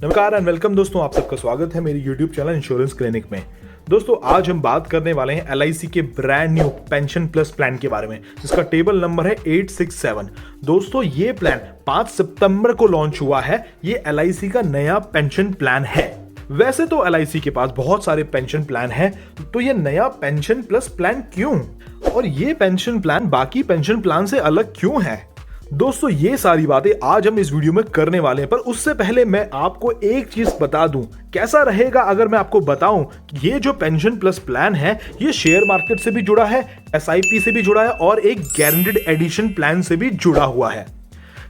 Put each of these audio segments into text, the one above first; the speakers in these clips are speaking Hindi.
नमस्कार एंड वेलकम दोस्तों, आप सबका स्वागत है मेरी YouTube चैनल इंश्योरेंस क्लिनिक में। दोस्तों आज हम बात करने वाले हैं LIC के brand new pension plus plan के बारे में, जिसका टेबल नंबर है 867। दोस्तों ये प्लान 5 सितंबर को लॉन्च हुआ है। ये LIC का नया पेंशन प्लान है। वैसे तो LIC के पास बहुत सारे पेंशन प्लान हैं, तो ये नया पेंशन प्लस प्लान क्यों, और ये पेंशन प्लान बाकी पेंशन प्लान से अलग क्यों है? दोस्तों ये सारी बातें आज हम इस वीडियो में करने वाले हैं, पर उससे पहले मैं आपको एक चीज बता दूं। कैसा रहेगा अगर मैं आपको बताऊं कि ये जो पेंशन प्लस प्लान है ये शेयर मार्केट से भी जुड़ा है, SIP से भी जुड़ा है और एक गारंटीड एडिशन प्लान से भी जुड़ा हुआ है।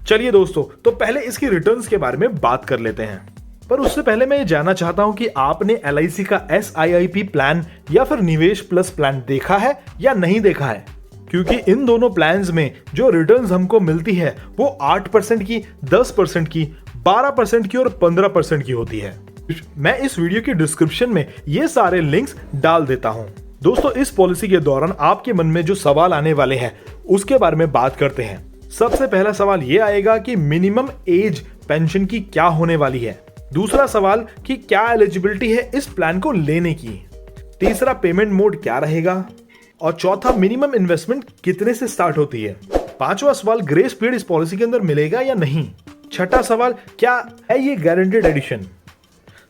चलिए दोस्तों, तो पहले इसकी रिटर्न्स के बारे में बात कर लेते हैं। पर उससे पहले मैं ये जानना चाहता हूं कि आपने LIC का SIP प्लान या फिर निवेश प्लस प्लान देखा है या नहीं देखा है, क्योंकि इन दोनों प्लान्स में जो रिटर्न्स हमको मिलती है वो 8% की, 10% की, 12% की और 15% की होती है। मैं इस वीडियो की डिस्क्रिप्शन में ये सारे लिंक्स डाल देता हूं। दोस्तों इस पॉलिसी के दौरान आपके मन में जो सवाल आने वाले हैं उसके बारे में बात करते हैं। सबसे पहला सवाल ये आएगा कि मिनिमम एज पेंशन की क्या होने वाली है। दूसरा सवाल कि क्या एलिजिबिलिटी है इस प्लान को लेने की। तीसरा पेमेंट मोड क्या रहेगा, और चौथा मिनिमम इन्वेस्टमेंट कितने से स्टार्ट होती है। पांचवा सवाल ग्रेस पीरियड इस पॉलिसी के अंदर मिलेगा या नहीं। छठा सवाल क्या है ये गारंटीड एडिशन।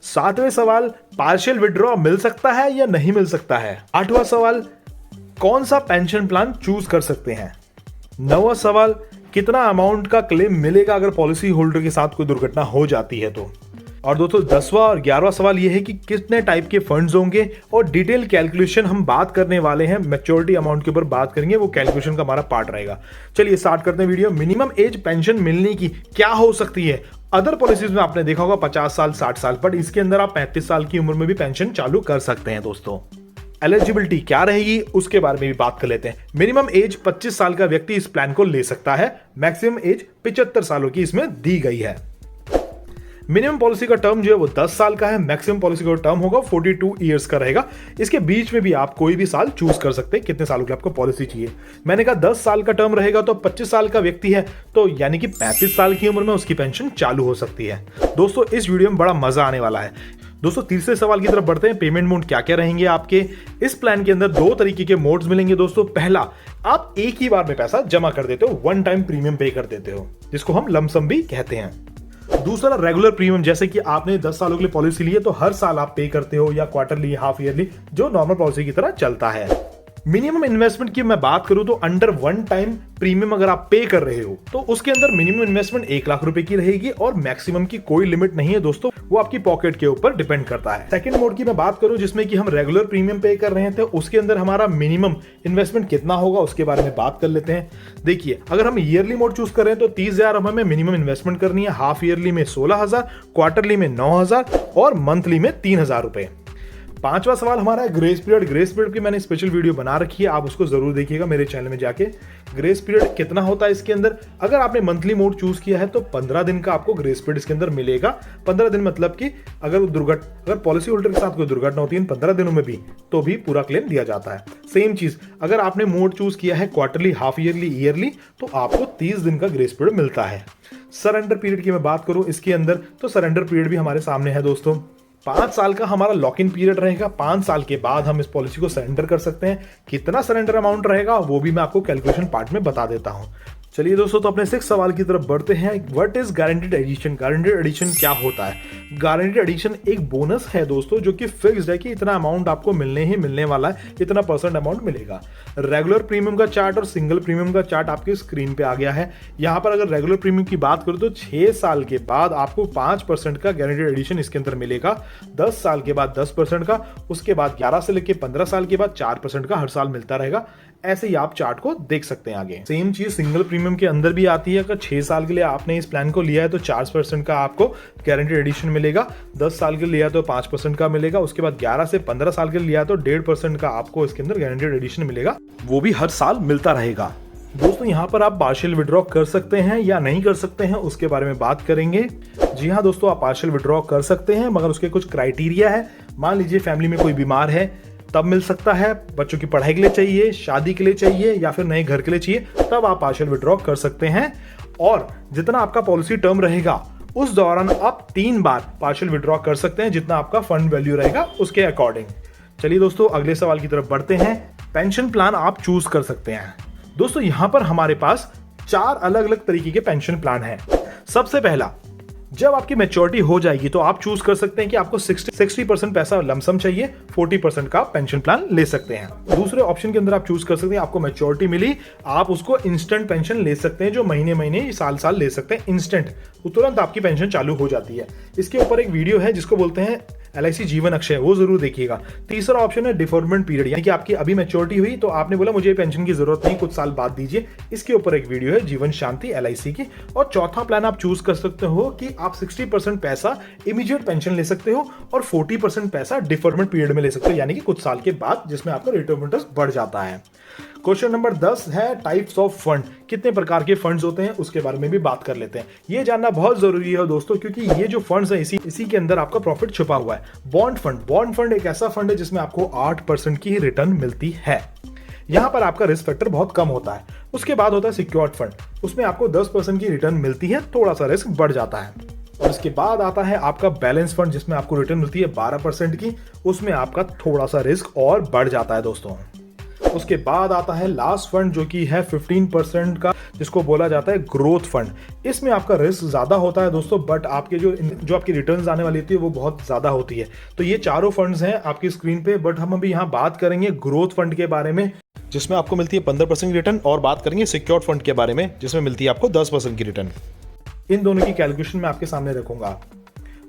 सातवें सवाल पार्शियल विड्रॉ मिल सकता है या नहीं मिल सकता है। आठवां सवाल कौन सा पेंशन प्लान चूज कर सकते हैं। नौवां सवाल कितना अमाउंट का क्लेम मिलेगा अगर पॉलिसी होल्डर के साथ कोई दुर्घटना हो जाती है तो। और दोस्तों 10वां और 11वां सवाल यह है कि कितने टाइप के फंड्स होंगे, और डिटेल कैलकुलेशन हम बात करने वाले हैं। मैच्योरिटी अमाउंट के ऊपर बात करेंगे, वो कैलकुलेशन का हमारा पार्ट रहेगा। चलिए स्टार्ट करते हैं वीडियो। मिनिमम एज पेंशन मिलने की क्या हो सकती है। अदर पॉलिसीज में आपने देखा होगा 50 साल 60 साल, बट इसके अंदर आप 35 साल की उम्र में भी पेंशन चालू कर सकते हैं। दोस्तों एलिजिबिलिटी क्या रहेगी उसके बारे में भी बात कर लेते हैं। मिनिमम एज 25 साल का व्यक्ति इस प्लान को ले सकता है। मैक्सिमम एज 75 सालों की इसमें दी गई है। मिनिमम पॉलिसी का टर्म जो है वो 10 साल का है। मैक्सिमम पॉलिसी का टर्म होगा 42 ईयर्स का रहेगा। इसके बीच में भी आप कोई भी साल चूज कर सकते हैं कितने सालों की आपको पॉलिसी चाहिए। मैंने कहा 10 साल का टर्म रहेगा, तो 25 साल का व्यक्ति है तो यानी कि 35 साल की उम्र में उसकी पेंशन चालू हो सकती है। दोस्तों इस वीडियो में बड़ा मजा आने वाला है। दोस्तों तीसरे सवाल की तरफ बढ़ते हैं। पेमेंट मोड क्या क्या रहेंगे आपके। इस प्लान के अंदर 2 तरीके के मोड्स मिलेंगे दोस्तों। पहला, आप एक ही बार में पैसा जमा कर देते हो, वन टाइम प्रीमियम पे कर देते हो, जिसको हम लमसम भी कहते हैं। दूसरा रेगुलर प्रीमियम, जैसे कि आपने 10 सालों के लिए पॉलिसी ली है तो हर साल आप पे करते हो, या क्वार्टरली, हाफ ईयरली, जो नॉर्मल पॉलिसी की तरह चलता है। मिनिमम इन्वेस्टमेंट की मैं बात करूं तो अंडर वन टाइम प्रीमियम अगर आप पे कर रहे हो तो उसके अंदर मिनिमम इन्वेस्टमेंट 1 लाख रुपए की रहेगी, और मैक्सिमम की कोई लिमिट नहीं है दोस्तों, वो आपकी पॉकेट के ऊपर डिपेंड करता है। सेकंड मोड की मैं बात करूं जिसमें कि हम रेगुलर प्रीमियम पे कर रहे हैं, तो उसके अंदर हमारा मिनिमम इन्वेस्टमेंट कितना होगा उसके बारे में बात कर लेते हैं। देखिए अगर हम ईयरली मोड चूज कर रहे हैं तो 30,000 हमें मिनिमम इन्वेस्टमेंट करनी है, हाफ ईयरली में 16,000, क्वार्टरली में 9,000 और मंथली में 3,000 रुपए। पांचवा सवाल हमारा है ग्रेस पीरियड। ग्रेस पीरियड की मैंने स्पेशल वीडियो बना रखी है, आप उसको जरूर देखिएगा मेरे चैनल में जाके। ग्रेस पीरियड कितना होता है इसके अंदर, अगर आपने मंथली मोड चूज किया है तो 15 दिन का आपको ग्रेस पीरियड इसके अंदर मिलेगा। 15 दिन मतलब कि अगर पॉलिसी होल्डर के साथ कोई दुर्घटना होती है इन 15 दिनों में भी, तो भी पूरा क्लेम दिया जाता है। सेम चीज अगर आपने मोड चूज किया है क्वार्टरली, हाफ ईयरली, ईयरली, तो आपको 30 दिन का ग्रेस पीरियड मिलता है। सरेंडर पीरियड की मैं बात करूं इसके अंदर, तो सरेंडर पीरियड भी हमारे सामने है दोस्तों। 5 साल का हमारा लॉक इन पीरियड रहेगा। 5 साल के बाद हम इस पॉलिसी को सरेंडर कर सकते हैं। कितना सरेंडर अमाउंट रहेगा वो भी मैं आपको कैलकुलेशन पार्ट में बता देता हूं। चलिए दोस्तों, तो अपने 6 सवाल की तरफ बढ़ते हैं। What is guaranteed addition. Guaranteed addition क्या होता है। गारंटीड एडिशन एक बोनस है दोस्तों, जो कि फिक्स्ड है कि इतना अमाउंट आपको मिलने ही मिलने वाला है, इतना % अमाउंट मिलेगा। रेगुलर प्रीमियम का चार्ट और सिंगल प्रीमियम का चार्ट आपके स्क्रीन पे आ गया है। यहाँ पर अगर रेगुलर प्रीमियम की बात करूँ तो 6 साल के बाद आपको 5% का गारंटीड एडिशन इसके अंदर मिलेगा। 10 साल के बाद 10% का, उसके बाद 11 से लेकर 15 साल के बाद 4% का हर साल मिलता रहेगा। ऐसे ही आप चार्ट को देख सकते हैं आगे। सेम चीज सिंगल प्रीमियम के अंदर भी आती है। अगर 6 साल के लिए आपने इस प्लान को लिया है तो 4% का आपको गारंटीड एडिशन मिलेगा। 10 साल के लिए लिया तो 5% का मिलेगा। उसके बाद 11 से 15 साल के लिए लिया तो 1.5% का आपको इसके अंदर गारंटीड एडिशन मिलेगा, वो भी हर साल मिलता रहेगा। दोस्तों यहाँ पर आप पार्शियल विड्रॉ कर सकते हैं या नहीं कर सकते हैं उसके बारे में बात करेंगे। जी हाँ दोस्तों, आप पार्शियल विड्रॉ कर सकते हैं, मगर उसके कुछ क्राइटेरिया है। मान लीजिए फैमिली में कोई बीमार है तब मिल सकता है, बच्चों की पढ़ाई के लिए चाहिए, शादी के लिए चाहिए, या फिर नए घर के लिए चाहिए, तब आप पार्शियल विड्रॉ कर सकते हैं। और जितना आपका पॉलिसी टर्म रहेगा उस दौरान आप 3 बार पार्शियल विड्रॉ कर सकते हैं, जितना आपका फंड वैल्यू रहेगा उसके अकॉर्डिंग। चलिए दोस्तों अगले सवाल की तरफ बढ़ते हैं। पेंशन प्लान आप चूज कर सकते हैं। दोस्तों यहां पर हमारे पास 4 अलग अलग तरीके के पेंशन प्लान हैं। सबसे पहला, जब आपकी मैच्योरिटी हो जाएगी तो आप चूज कर सकते हैं कि आपको 60% पैसा लमसम चाहिए, 40% का पेंशन प्लान ले सकते हैं। दूसरे ऑप्शन के अंदर आप चूज कर सकते हैं, आपको मैच्योरिटी मिली, आप उसको इंस्टेंट पेंशन ले सकते हैं, जो महीने महीने साल ले सकते हैं इंस्टेंट, तुरंत आपकी पेंशन चालू हो जाती है। इसके ऊपर एक वीडियो है जिसको बोलते हैं LIC जीवन अक्षय, वो जरूर देखिएगा। तीसरा ऑप्शन है डिफरमेंट पीरियड, यानी कि आपकी अभी मैच्योरिटी हुई तो आपने बोला मुझे पेंशन की जरूरत नहीं, कुछ साल बाद दीजिए, इसके ऊपर एक वीडियो है जीवन शांति LIC की। और चौथा प्लान आप चूज कर सकते हो कि आप 60% पैसा इमीडिएट पेंशन ले सकते हो और 40% पैसा डिफरमेंट पीरियड में ले सकते हो, यानी कि कुछ साल के बाद, जिसमें आपका रेट ऑफ इंटरेस्ट बढ़ जाता है। क्वेश्चन नंबर 10 है टाइप्स ऑफ फंड, कितने प्रकार के फंड्स होते हैं उसके बारे में भी बात कर लेते हैं। ये जानना बहुत जरूरी है दोस्तों, क्योंकि ये जो फंड्स है इसी के अंदर आपका प्रॉफिट छुपा हुआ है। बॉन्ड फंड एक ऐसा फंड है जिसमें आपको 8% की रिटर्न मिलती है। यहां पर आपका रिस्क फैक्टर बहुत कम होता है। उसके बाद होता है सिक्योर्ड फंड, उसमें आपको 10% की रिटर्न मिलती है, थोड़ा सा रिस्क बढ़ जाता है। और इसके बाद आता है आपका बैलेंस फंड, जिसमें आपको रिटर्न मिलती है 12% की, उसमें आपका थोड़ा सा रिस्क और बढ़ जाता है दोस्तों। उसके बाद आता है लास्ट फंड, जो कि है 15% का, जिसको बोला जाता है ग्रोथ फंड। इसमें आपका रिस्क ज्यादा होता है दोस्तों, बट आपके जो आपकी रिटर्न्स आने वाली होती है वो बहुत ज्यादा होती है। तो ये चारों फंड्स हैं आपकी स्क्रीन पे, बट हम अभी यहाँ बात करेंगे ग्रोथ फंड के बारे में, जिसमें आपको मिलती है 15% की रिटर्न, और बात करेंगे सिक्योर्ड फंड के बारे में, जिसमें मिलती है आपको 10% की रिटर्न। इन दोनों की कैलकुलेशन मैं आपके सामने रखूंगा।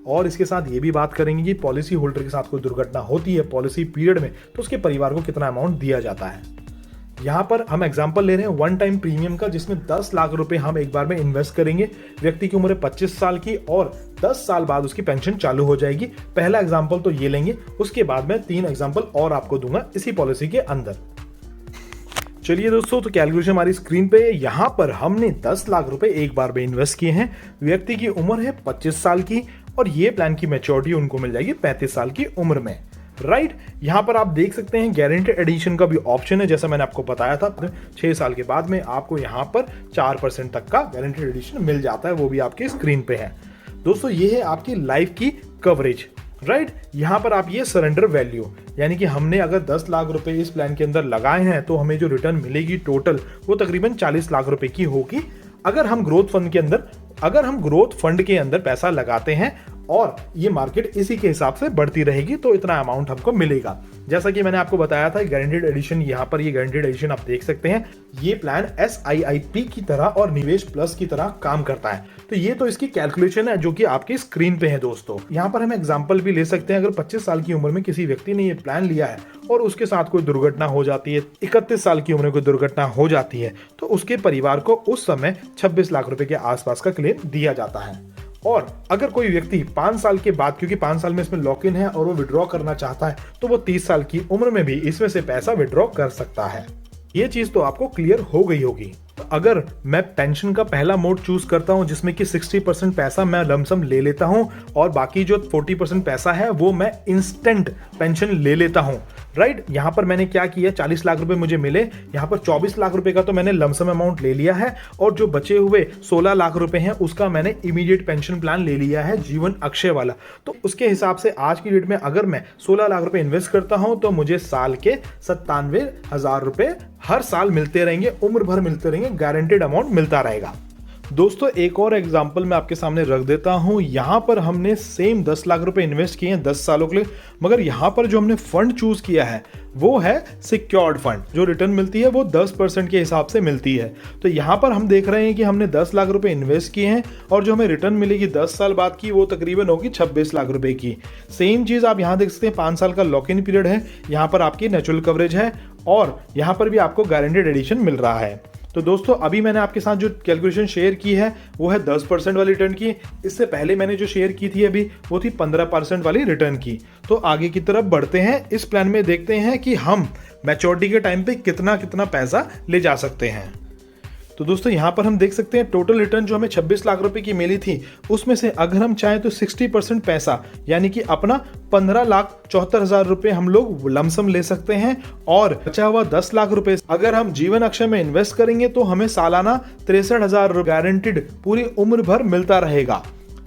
और इसके साथ ये भी बात करेंगे कि पॉलिसी होल्डर के साथ कोई दुर्घटना होती है पॉलिसी पीरियड में, तो उसके परिवार को कितना अमाउंट दिया जाता है। यहाँ पर हम एग्जांपल ले रहे हैं वन टाइम प्रीमियम का, जिसमें 10 लाख रुपए हम एक बार में इन्वेस्ट करेंगे। व्यक्ति की उम्र है 25 साल की और 10 साल बाद उसकी पेंशन चालू हो जाएगी। पहला एग्जांपल तो ये लेंगे, उसके बाद मैं 3 एग्जांपल और आपको दूंगा इसी पॉलिसी के अंदर। चलिए दोस्तों, तो कैलकुलेशन हमारी स्क्रीन पे है। यहाँ पर हमने 10 लाख रुपए एक बार में इन्वेस्ट किए हैं। व्यक्ति की उम्र है 25 साल की और ये प्लान की मैच्योरिटी उनको मिल जाएगी 35 साल की उम्र में। राइट, यहां पर आप देख सकते हैं गारंटेड एडिशन का भी ऑप्शन है, जैसा मैंने आपको बताया था। 6 साल के बाद में आपको यहां पर 4% तक का गारंटेड एडिशन मिल जाता है, वो भी आपके स्क्रीन पे है। दोस्तों ये है आपकी लाइफ की कवरेज। राइट, यहां पर आप ये सरेंडर वैल्यू, यानी कि हमने अगर 10 लाख रुपए इस प्लान के अंदर लगाए हैं तो हमें जो रिटर्न मिलेगी टोटल वो तकरीबन 40 लाख रुपए की होगी। अगर हम ग्रोथ फंड के अंदर पैसा लगाते हैं और ये मार्केट इसी के हिसाब से बढ़ती रहेगी तो इतना अमाउंट हमको मिलेगा। जैसा कि मैंने आपको बताया था गारंटेड एडिशन, यहाँ पर ये गारंटेड एडिशन आप देख सकते हैं। ये प्लान SIIP की तरह और निवेश प्लस की तरह काम करता है। तो ये तो इसकी कैलकुलेशन है जो कि आपकी स्क्रीन पे है दोस्तों। यहाँ पर हम एग्जांपल भी ले सकते हैं। अगर 25 साल की उम्र में किसी व्यक्ति ने ये प्लान लिया है और उसके साथ कोई दुर्घटना हो जाती है, 31 साल की उम्र में कोई दुर्घटना हो जाती है, तो उसके परिवार को उस समय 26 लाख रुपए के आसपास का क्लेम दिया जाता है। और अगर कोई व्यक्ति 5 साल के बाद, क्योंकि 5 साल में इसमें लॉक इन है, और वो विड्रॉ करना चाहता है तो वो 30 साल की उम्र में भी इसमें से पैसा विड्रॉ कर सकता है। ये चीज तो आपको क्लियर हो गई होगी। तो अगर मैं पेंशन का पहला मोड चूज करता हूं जिसमें कि 60% पैसा मैं लमसम ले लेता हूं और बाकी जो 40% पैसा है वो मैं इंस्टेंट पेंशन ले लेता हूं। राइट, यहां पर मैंने क्या किया, 40 लाख रुपए मुझे मिले, यहां पर 24 लाख रुपए का तो मैंने लमसम अमाउंट ले लिया है और जो बचे हुए 16 लाख रुपए हैं उसका मैंने इमीडिएट पेंशन प्लान ले लिया है, जीवन अक्षय वाला। तो उसके हिसाब से आज की डेट में अगर मैं 16 लाख रुपए इन्वेस्ट करता हूं तो मुझे साल के 97,000 रुपए हर साल मिलते रहेंगे, उम्र भर मिलते रहेंगे, गारंटेड अमाउंट मिलता रहेगा। दोस्तों एक और एग्जांपल मैं आपके सामने रख देता हूं। यहां पर हमने सेम 10 लाख रुपए इन्वेस्ट किए हैं 10 सालों के लिए, मगर यहां पर जो हमने फंड चूज किया है वो है सिक्योर्ड फंड। जो रिटर्न मिलती है वो 10% के हिसाब से मिलती है। तो यहां पर हम देख रहे हैं कि हमने 10 लाख रुपए इन्वेस्ट किए हैं और जो हमें रिटर्न मिलेगी 10 साल बाद की वो तकरीबन होगी 26 लाख रुपए की। सेम चीज आप यहां देख सकते हैं, 5 साल का लॉक इन पीरियड है, यहां पर आपकी नेचुरल कवरेज है और यहां पर भी आपको गारंटेड एडिशन मिल रहा है। तो दोस्तों अभी मैंने आपके साथ जो कैलकुलेशन शेयर की है वो है 10% वाली रिटर्न की। इससे पहले मैंने जो शेयर की थी अभी वो थी 15% वाली रिटर्न की। तो आगे की तरफ बढ़ते हैं, इस प्लान में देखते हैं कि हम मैच्योरिटी के टाइम पे कितना कितना पैसा ले जा सकते हैं। तो दोस्तों यहाँ पर हम देख सकते हैं टोटल रिटर्न जो हमें 26 लाख रुपए की मिली थी उसमें से अगर हम चाहें तो 60% पैसा यानी कि अपना 15,74,000 रुपए हम लोग लमसम ले सकते हैं और बचा हुआ 10 लाख रुपए अगर हम जीवन अक्षय में इन्वेस्ट करेंगे तो हमें सालाना 63,000 गारंटेड पूरी उम्र भर मिलता रहेगा।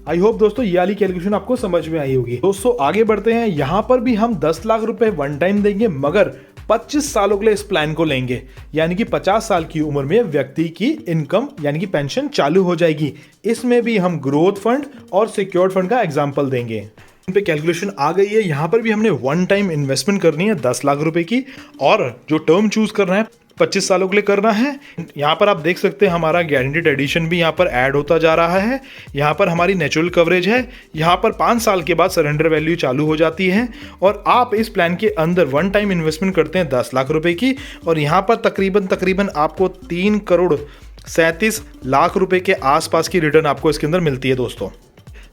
आई होप दोस्तों ये वाली कैलकुलेशन आपको समझ में आई होगी। दोस्तों आगे बढ़ते हैं। यहाँ पर भी हम 10 लाख रुपए वन टाइम देंगे, मगर 25 सालों के लिए इस प्लान को लेंगे, यानी कि 50 साल की उम्र में व्यक्ति की इनकम यानी कि पेंशन चालू हो जाएगी। इसमें भी हम ग्रोथ फंड और सिक्योर्ड फंड का एग्जांपल देंगे। इन पे कैलकुलेशन आ गई है। यहाँ पर भी हमने वन टाइम इन्वेस्टमेंट करनी है 10 लाख रुपए की, और जो टर्म चूज करना है 25 सालों के लिए करना है। यहाँ पर आप देख सकते हैं हमारा गारंटीड एडिशन भी यहाँ पर ऐड होता जा रहा है। यहाँ पर हमारी नेचुरल कवरेज है। यहाँ पर 5 साल के बाद सरेंडर वैल्यू चालू हो जाती है, और आप इस प्लान के अंदर वन टाइम इन्वेस्टमेंट करते हैं 10 लाख रुपए की, और यहाँ पर तकरीबन आपको 3 करोड़ 37 लाख रुपए के आसपास की रिटर्न आपको इसके अंदर मिलती है दोस्तों।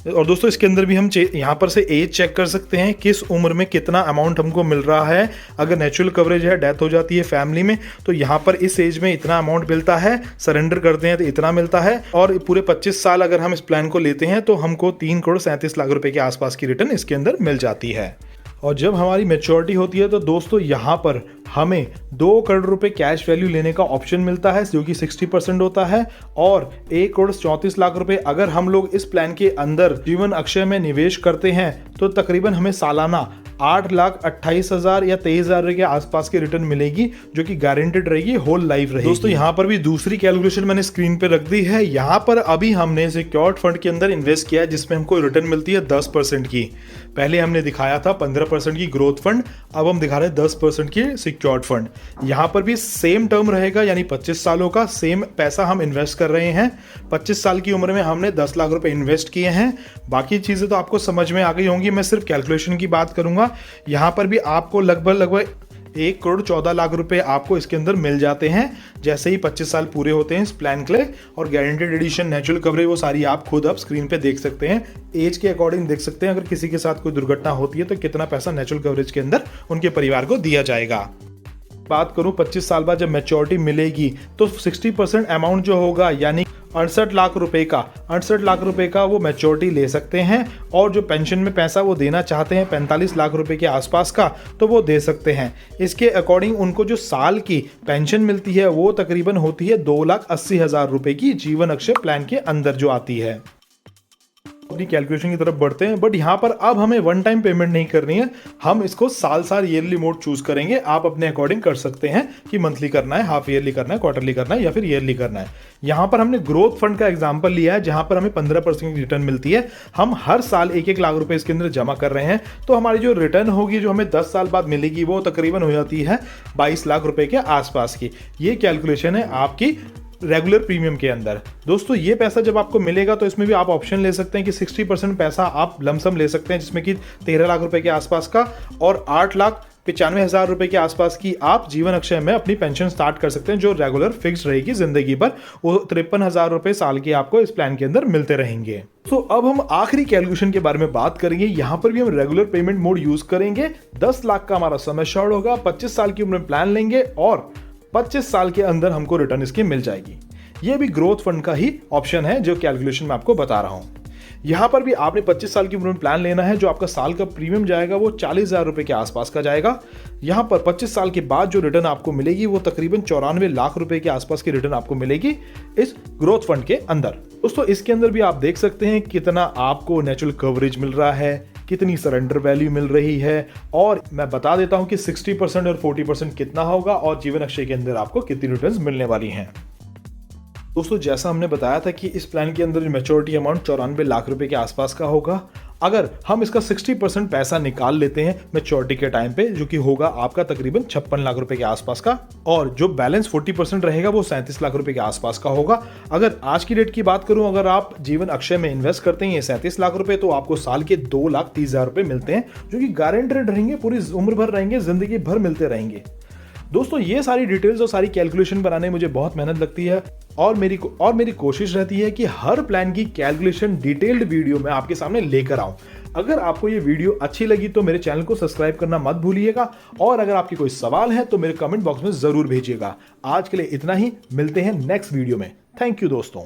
और दोस्तों इसके अंदर भी हम यहाँ पर से एज चेक कर सकते हैं, किस उम्र में कितना अमाउंट हमको मिल रहा है। अगर नेचुरल कवरेज है, डेथ हो जाती है फैमिली में, तो यहाँ पर इस एज में इतना अमाउंट मिलता है, सरेंडर करते हैं तो इतना मिलता है, और पूरे 25 साल अगर हम इस प्लान को लेते हैं तो हमको 3 करोड़ 37 लाख रुपए के आसपास की रिटर्न इसके अंदर मिल जाती है। और जब हमारी मैच्योरिटी होती है तो दोस्तों यहाँ पर हमें 2 करोड़ रुपए कैश वैल्यू लेने का ऑप्शन मिलता है, जो कि 60% होता है, और 1 करोड़ 34 लाख रुपए अगर हम लोग इस प्लान के अंदर जीवन अक्षय में निवेश करते हैं तो तकरीबन हमें सालाना 8,28,000 या 23,000 के आसपास की रिटर्न मिलेगी, जो कि गारंटेड रहेगी, होल लाइफ रहेगी। दोस्तों यहाँ पर भी दूसरी कैलकुलेशन मैंने स्क्रीन पे रख दी है। यहाँ पर अभी हमने सिक्योर्ड फंड के अंदर इन्वेस्ट किया है, जिसमें हमको रिटर्न मिलती है 10% की। पहले हमने दिखाया था 15% की ग्रोथ फंड, अब हम दिखा रहे हैं 10% की सिक्योर्ड फंड। यहाँ पर भी सेम टर्म रहेगा, यानी 25 सालों का सेम पैसा हम इन्वेस्ट कर रहे हैं। 25 साल की उम्र में हमने 10 लाख रुपए इन्वेस्ट किए हैं। बाकी चीजें तो आपको समझ में आ गई होंगी, मैं सिर्फ कैलकुलेशन की बात करूंगा। यहाँ पर भी आपको लगभग 1 करोड़ 14 लाख रुपए आपको इसके अंदर मिल जाते हैं जैसे ही 25 साल पूरे होते हैं इस प्लान के लिए। और गारंटेड एडिशन, नेचुरल कवरेज, वो सारी आप खुद अब स्क्रीन पे देख सकते हैं। एज के अकॉर्डिंग देख सकते हैं, अगर किसी के साथ कोई दुर्घटना होती है तो कितना पैसा नेचुरल कवरेज के अंदर उनके परिवार को दिया जाएगा। बात करूं 25 साल बाद जब मैच्योरिटी मिलेगी तो 60% अमाउंट जो होगा, यानी 68 लाख रुपए का वो मैच्योरिटी ले सकते हैं, और जो पेंशन में पैसा वो देना चाहते हैं 45 लाख रुपए के आसपास का, तो वो दे सकते हैं। इसके अकॉर्डिंग उनको जो साल की पेंशन मिलती है वो तकरीबन होती है 2,80,000 रुपए की, जीवन अक्षय प्लान के अंदर जो आती है। अपनी कैलकुलेशन की तरफ बढ़ते हैं, बट यहाँ पर अब हमें वन टाइम पेमेंट नहीं करनी है, हम इसको साल ईयरली मोड चूज करेंगे। आप अपने अकॉर्डिंग कर सकते हैं कि मंथली करना है, हाफ ईयरली करना है, क्वार्टरली करना है, या फिर ईयरली करना है। यहाँ पर हमने ग्रोथ फंड का एग्जांपल लिया है, जहां पर हमें 15% की रिटर्न मिलती है। हम हर साल 1-1 लाख रुपए इसके अंदर जमा कर रहे हैं, तो हमारी जो रिटर्न होगी, जो हमें 10 साल बाद मिलेगी, वो तकरीबन हो जाती है 22 लाख रुपए के आसपास की। ये कैलकुलेशन है आपकी रेगुलर प्रीमियम के अंदर। दोस्तों ये पैसा जब आपको मिलेगा तो इसमें भी आप ऑप्शन ले सकते हैं कि 60% पैसा आप लमसम ले सकते हैं, जिसमें कि 13 लाख रुपए के आसपास का, और 8,95,000 रुपए के आसपास की आप जीवन अक्षय में अपनी पेंशन स्टार्ट कर सकते हैं, जो रेगुलर फिक्स रहेगी जिंदगी भर। वो 53,000 रुपए साल के आपको इस प्लान के अंदर मिलते रहेंगे। तो अब हम आखिरी कैलकुलेशन के बारे में बात करेंगे। यहां पर भी हम रेगुलर पेमेंट मोड यूज करेंगे। 10 लाख का हमारा सम एश्योर्ड होगा, 25 साल की उम्र में प्लान लेंगे, और 25 साल के अंदर हमको रिटर्न इसकी मिल जाएगी। यह भी ग्रोथ फंड का ही ऑप्शन है, जो कैलकुलेशन में आपको बता रहा हूं। यहां पर भी आपने 25 साल की उम्र में प्लान लेना है। जो आपका साल का प्रीमियम जाएगा वो 40,000 रुपए के आसपास का जाएगा। यहां पर 25 साल के बाद जो रिटर्न आपको मिलेगी वो तकरीबन 94 लाख रुपए के आसपास की रिटर्न आपको मिलेगी इस ग्रोथ फंड के अंदर। दोस्तों इसके अंदर भी आप देख सकते हैं कितना आपको नेचुरल कवरेज मिल रहा है, कितनी सरेंडर वैल्यू मिल रही है, और मैं बता देता हूं कि 60% और 40% कितना होगा, और जीवन अक्षय के अंदर आपको कितनी रिटर्न्स मिलने वाली हैं। दोस्तों जैसा हमने बताया था कि इस प्लान के अंदर मैच्योरिटी अमाउंट 94 लाख रुपए के आसपास का होगा। अगर हम इसका 60% पैसा निकाल लेते हैं मैच्योरिटी के टाइम पे, जो कि होगा आपका तकरीबन 56 लाख रुपए के आसपास का, और जो बैलेंस 40% रहेगा वो 37 लाख रुपए के आसपास का होगा। अगर आज की डेट की बात करूं, अगर आप जीवन अक्षय में इन्वेस्ट करते हैं ये 37 लाख रुपए, तो आपको साल के 2,30,000 रुपए मिलते हैं, जो कि गारंटेड रहेंगे, पूरी उम्र भर रहेंगे, जिंदगी भर मिलते रहेंगे। दोस्तों ये सारी डिटेल्स और सारी कैलकुलेशन बनाने में मुझे बहुत मेहनत लगती है, और मेरी कोशिश रहती है कि हर प्लान की कैलकुलेशन डिटेल्ड वीडियो में आपके सामने लेकर आऊं। अगर आपको ये वीडियो अच्छी लगी तो मेरे चैनल को सब्सक्राइब करना मत भूलिएगा, और अगर आपके कोई सवाल है तो मेरे कमेंट बॉक्स में जरूर भेजिएगा। आज के लिए इतना ही, मिलते हैं नेक्स्ट वीडियो में। थैंक यू दोस्तों।